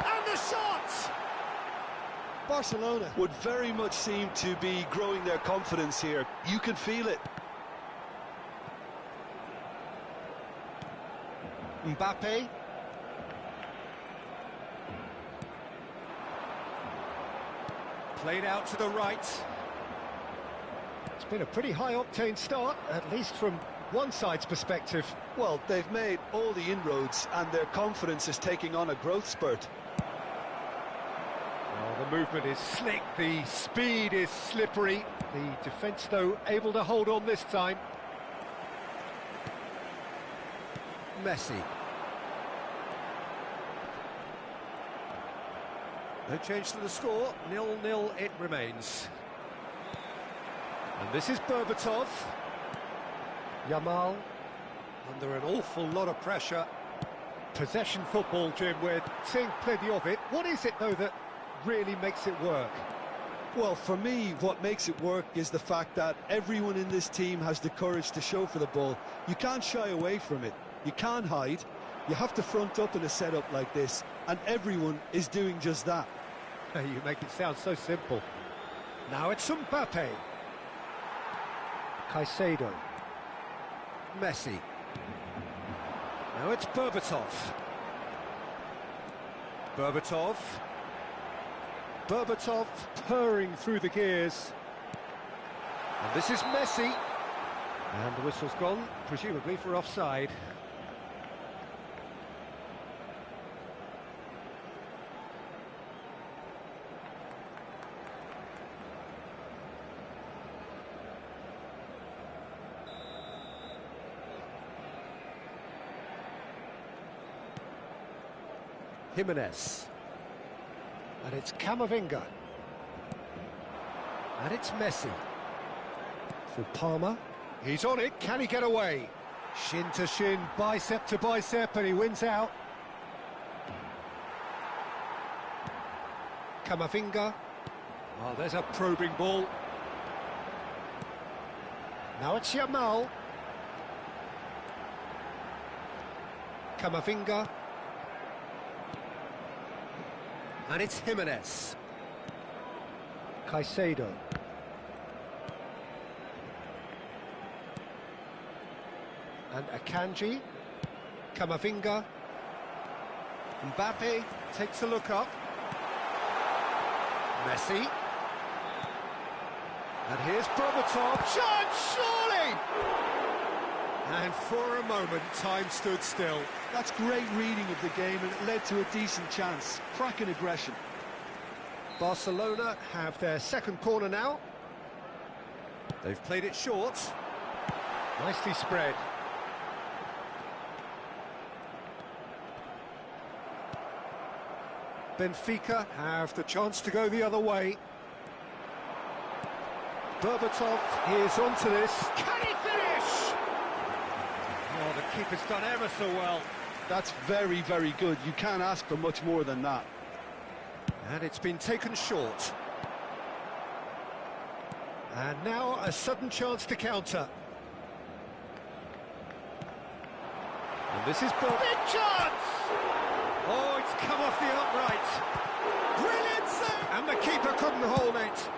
And the shot! Barcelona would very much seem to be growing their confidence here. You can feel it. Mbappe. Played out to the right. It's been a pretty high-octane start, at least from one side's perspective. Well, they've made all the inroads and their confidence is taking on a growth spurt. Oh, the movement is slick, the speed is slippery. The defence, though, able to hold on this time. Messi. No change to the score, 0-0 it remains. And this is Berbatov. Yamal, under an awful lot of pressure. Possession football, Jim, we're seeing plenty of it. What is it, though, that really makes it work? Well, for me, what makes it work is the fact that everyone in this team has the courage to show for the ball. You can't shy away from it. You can't hide. You have to front up in a setup like this, and everyone is doing just that. You make it sound so simple. Now it's Mbappe. Caicedo. Messi. Now it's Berbatov. Berbatov. Berbatov purring through the gears. And this is Messi. And the whistle's gone, presumably for offside. Jimenez. And it's Camavinga. And it's Messi. For Palmer. He's on it, can he get away? Shin to shin, bicep to bicep, and he wins out. Camavinga. Oh, there's a probing ball. Now it's Yamal. Camavinga. And it's Jimenez. Caicedo. And Akanji. Camavinga. Mbappe takes a look up. Messi. And here's Berbatov. Chance, surely! And for a moment, time stood still. That's great reading of the game, and it led to a decent chance. Cracking aggression. Barcelona have their second corner now. They've played it short. Nicely spread. Benfica have the chance to go the other way. Berbatov is onto this. Can he finish? Oh, the keeper's done ever so well. That's very, very good. You can't ask for much more than that. And it's been taken short. And now a sudden chance to counter. And this is ball. Big chance! Oh, it's come off the upright. Brilliant save! And the keeper couldn't hold it.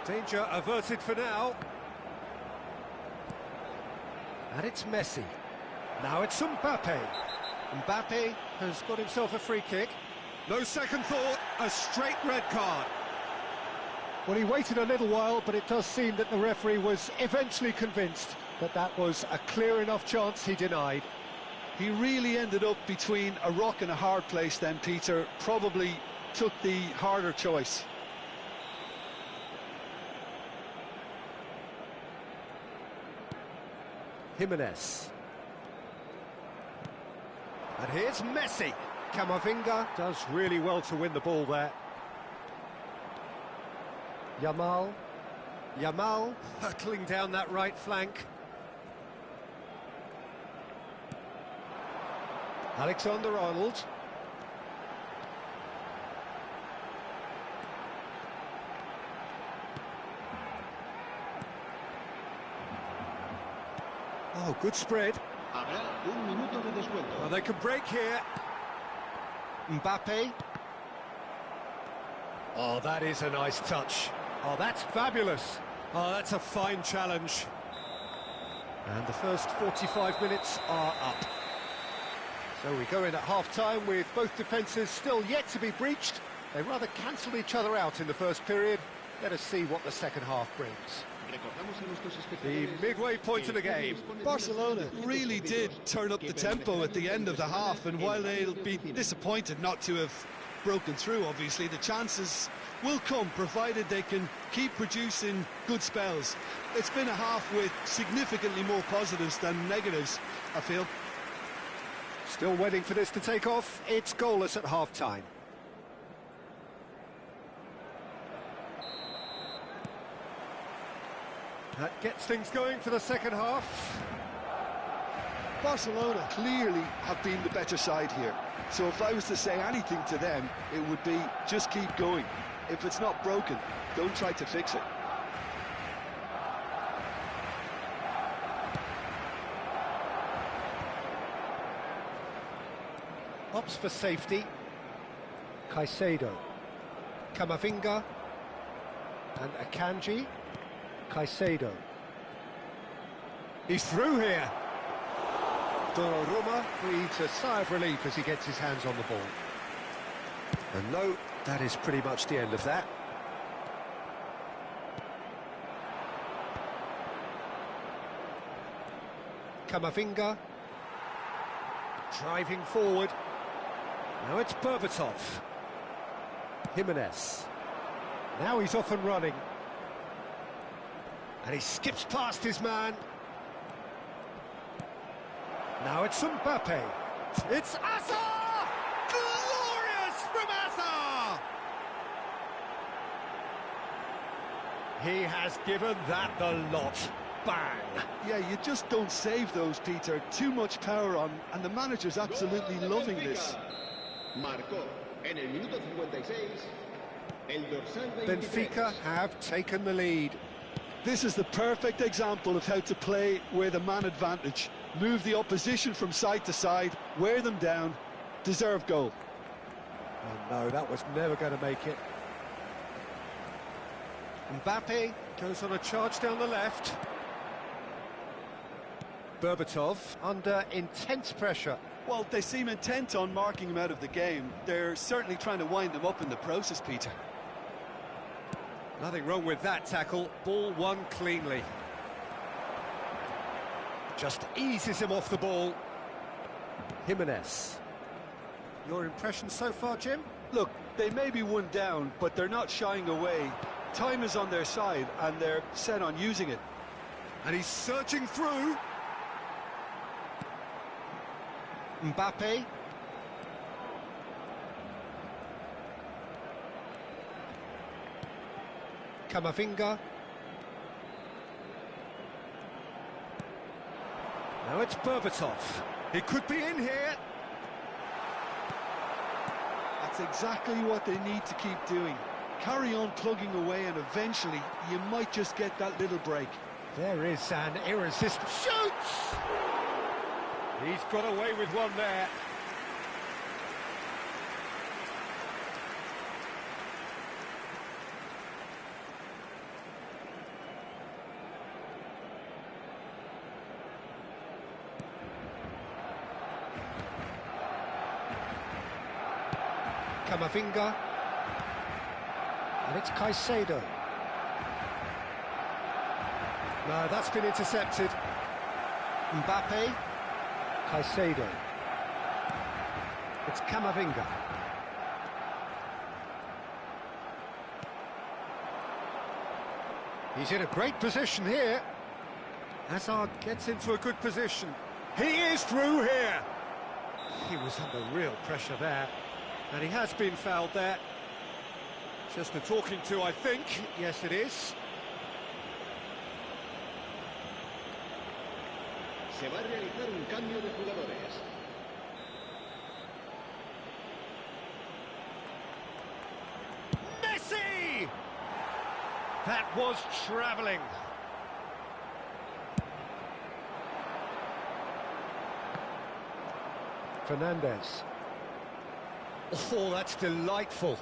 Danger averted for now. And it's Messi. Now it's Mbappe. Mbappe has got himself a free kick. No second thought, a straight red card. Well, he waited a little while, but it does seem that the referee was eventually convinced that that was a clear enough chance he denied. He really ended up between a rock and a hard place then, Peter. Probably took the harder choice. Jimenez. And here's Messi. Camavinga does really well to win the ball there. Yamal hurtling down that right flank. Alexander-Arnold. Oh, good spread. Habrá un minuto de descuento. Well, they can break here. Mbappe. Oh, that is a nice touch. Oh, that's fabulous. Oh, that's a fine challenge. And the first 45 minutes are up. So we go in at half-time with both defences still yet to be breached. They rather cancelled each other out in the first period. Let us see what the second half brings. The midway point of the game. Barcelona really did turn up the tempo at the end of the half, and while they'll be disappointed not to have broken through, obviously, the chances will come, provided they can keep producing good spells. It's been a half with significantly more positives than negatives, I feel. Still waiting for this to take off. It's goalless at half-time. That gets things going for the second half. Barcelona clearly have been the better side here. So if I was to say anything to them, it would be just keep going. If it's not broken, don't try to fix it. Opts for safety. Caicedo. Camavinga. And Akanji. Caicedo. He's through here. Donnarumma breathes a sigh of relief as he gets his hands on the ball. And no, that is pretty much the end of that. Camavinga. Driving forward. Now it's Berbatov. Jimenez. Now he's off and running. And he skips past his man. Now it's Mbappe. It's Hazard! Glorious from Hazard! He has given that the lot. Bang! Yeah, you just don't save those, Peter. Too much power on, and the manager's absolutely loving this. Marcó en el minuto 56 el dorsal 23. Benfica have taken the lead. This is the perfect example of how to play with a man advantage. Move the opposition from side to side, wear them down, deserve goal. Oh no, that was never going to make it. Mbappe goes on a charge down the left. Berbatov under intense pressure. Well, they seem intent on marking him out of the game. They're certainly trying to wind him up in the process, Peter. Nothing wrong with that tackle. Ball won cleanly. Just eases him off the ball. Jimenez. Your impression so far, Jim? Look, they may be one down, but they're not shying away. Time is on their side, and they're set on using it. And he's searching through. Mbappe. Camavinga. Now it's Berbatov. He could be in here. That's exactly what they need to keep doing. Carry on plugging away and eventually you might just get that little break. There is an irresistible shoots! He's got away with one there. Camavinga, and it's Caicedo. No, that's been intercepted. Mbappe, Caicedo. It's Camavinga. He's in a great position here. Hazard gets into a good position. He is through here. He was under real pressure there. And he has been fouled there. Just a talking to, I think. Yes, it is. Se va a realizar un cambio de jugadores. Messi! That was travelling. Fernandes. Oh, that's delightful.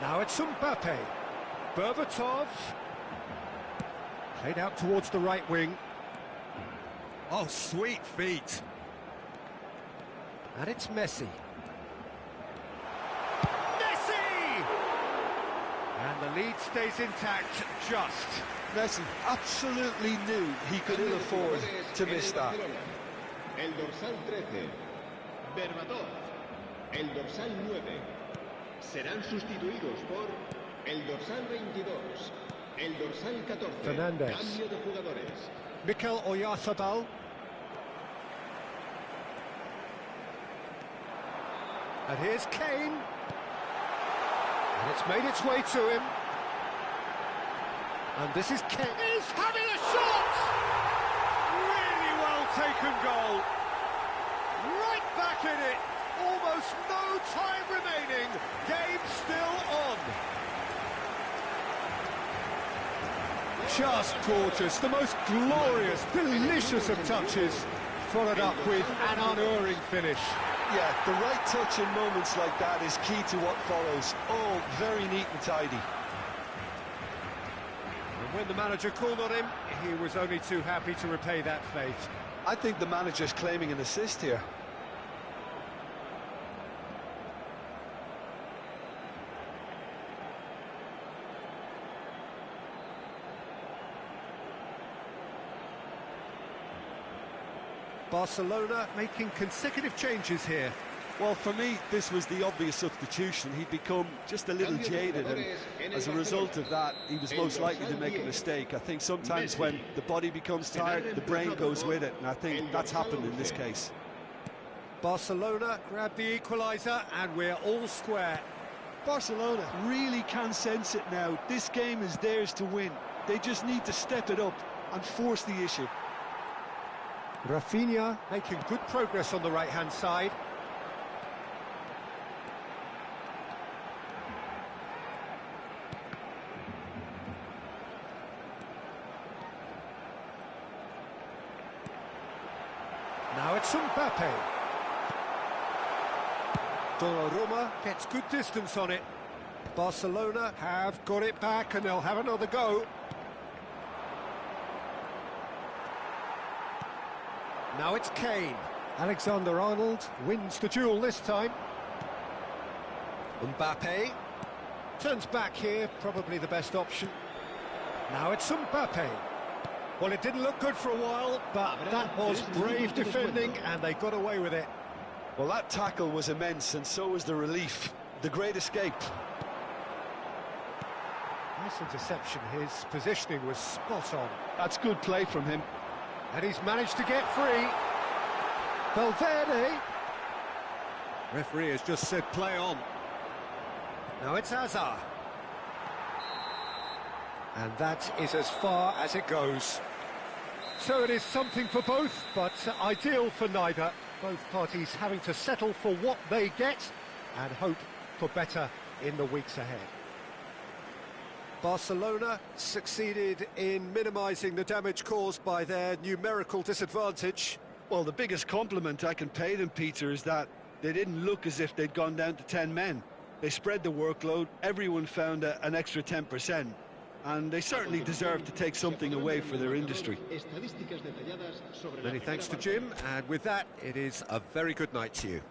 Now it's Mbappe. Berbatov. Played out towards the right wing. Oh, sweet feet. And it's Messi. Messi! And the lead stays intact, just. Messi absolutely knew he could ill afford to miss that. El dorsal 13, Berbatov. El dorsal 9. Serán sustituidos por el dorsal 22, el dorsal 14. Fernandes. Cambio de jugadores. Mikel Oyarzabal. And here's Kane. And it's made its way to him. And this is Kane. He's having a shot! Really well taken goal. Right back in it. Almost no time remaining. Game still on. Just gorgeous. The most glorious, delicious of touches. Followed up with an unerring finish. Yeah, the right touch in moments like that is key to what follows. Oh, very neat and tidy. And when the manager called on him, he was only too happy to repay that faith. I think the manager's claiming an assist here. Barcelona making consecutive changes here. Well, for me, this was the obvious substitution. He'd become just a little jaded, and as a result of that, he was most likely to make a mistake. I think sometimes when the body becomes tired, the brain goes with it, and I think that's happened in this case. Barcelona grab the equaliser, and we're all square. Barcelona really can sense it now. This game is theirs to win. They just need to step it up and force the issue. Rafinha making good progress on the right-hand side. Now it's Mbappe. Donnarumma gets good distance on it. Barcelona have got it back and they'll have another go. Now it's Kane. Alexander-Arnold wins the duel this time. Mbappe turns back here, probably the best option. Now it's Mbappe. Well, it didn't look good for a while, but that was brave defending and they got away with it. Well, that tackle was immense, and so was the relief. The great escape. Nice interception. His positioning was spot on. That's good play from him. And he's managed to get free. Valverde. Referee has just said play on. Now it's Hazard. And that is as far as it goes. So it is something for both, but ideal for neither. Both parties having to settle for what they get. and hope for better in the weeks ahead. Barcelona succeeded in minimising the damage caused by their numerical disadvantage. Well, the biggest compliment I can pay them, Peter, is that they didn't look as if they'd gone down to 10 men. They spread the workload, everyone found an extra 10%, and they certainly deserve to take something away for their industry. Many thanks to Jim, and with that, it is a very good night to you.